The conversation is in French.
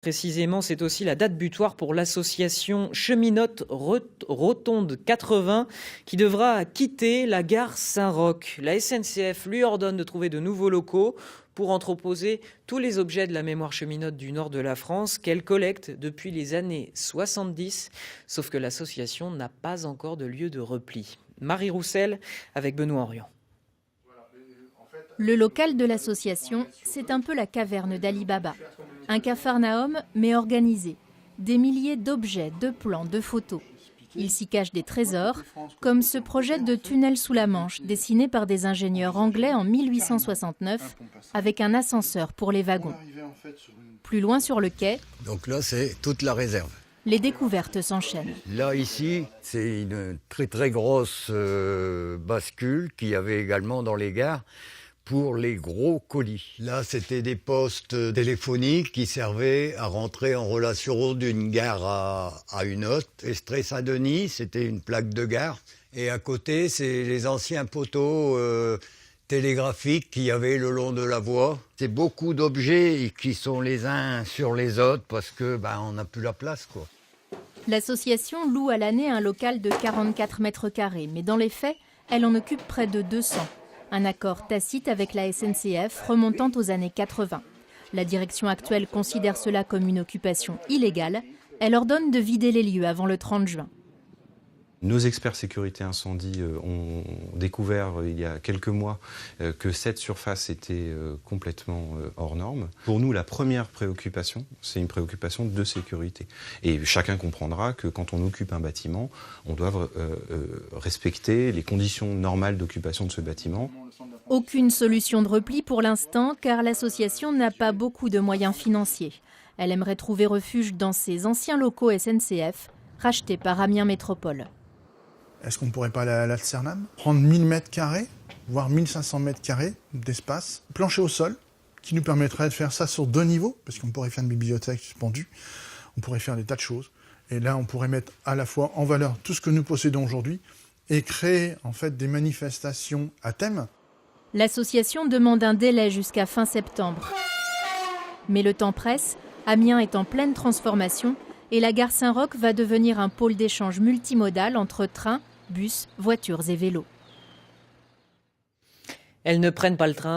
Précisément, c'est aussi la date butoir pour l'association Cheminotes Rotonde 80 qui devra quitter la gare Saint-Roch. La SNCF lui ordonne de trouver de nouveaux locaux pour entreposer tous les objets de la mémoire cheminote du nord de la France qu'elle collecte depuis les années 70, sauf que l'association n'a pas encore de lieu de repli. Marie Roussel avec Benoît Henrion. Le local de l'association, c'est un peu la caverne d'Ali Baba. Un capharnaüm, mais organisé. Des milliers d'objets, de plans, de photos. Il s'y cache des trésors, comme ce projet de tunnel sous la Manche, dessiné par des ingénieurs anglais en 1869, avec un ascenseur pour les wagons. Plus loin sur le quai, donc là, c'est toute la réserve. Les découvertes s'enchaînent. Là, ici, c'est une très très grosse bascule qu'il y avait également dans les gares pour les gros colis. Là, c'était des postes téléphoniques qui servaient à rentrer en relation d'une gare à une autre. Estrée-Saint-Denis, c'était une plaque de gare. Et à côté, c'est les anciens poteaux télégraphiques qu'il y avait le long de la voie. C'est beaucoup d'objets qui sont les uns sur les autres parce que on n'a plus la place, quoi. L'association loue à l'année un local de 44 mètres carrés, mais dans les faits, elle en occupe près de 200. Un accord tacite avec la SNCF remontant aux années 80. La direction actuelle considère cela comme une occupation illégale. Elle ordonne de vider les lieux avant le 30 juin. Nos experts sécurité incendie ont découvert il y a quelques mois que cette surface était complètement hors norme. Pour nous, la première préoccupation, c'est une préoccupation de sécurité. Et chacun comprendra que quand on occupe un bâtiment, on doit respecter les conditions normales d'occupation de ce bâtiment. Aucune solution de repli pour l'instant, car l'association n'a pas beaucoup de moyens financiers. Elle aimerait trouver refuge dans ses anciens locaux SNCF, rachetés par Amiens Métropole. Est-ce qu'on ne pourrait pas aller à l'Alternam, prendre 1000 mètres carrés, voire 1500 mètres carrés d'espace, plancher au sol, qui nous permettrait de faire ça sur 2 niveaux, parce qu'on pourrait faire une bibliothèque suspendue, on pourrait faire des tas de choses. Et là, on pourrait mettre à la fois en valeur tout ce que nous possédons aujourd'hui et créer en fait des manifestations à thème. L'association demande un délai jusqu'à fin septembre. Mais le temps presse, Amiens est en pleine transformation et la gare Saint-Roch va devenir un pôle d'échange multimodal entre trains, bus, voitures et vélos. Elles ne prennent pas le train.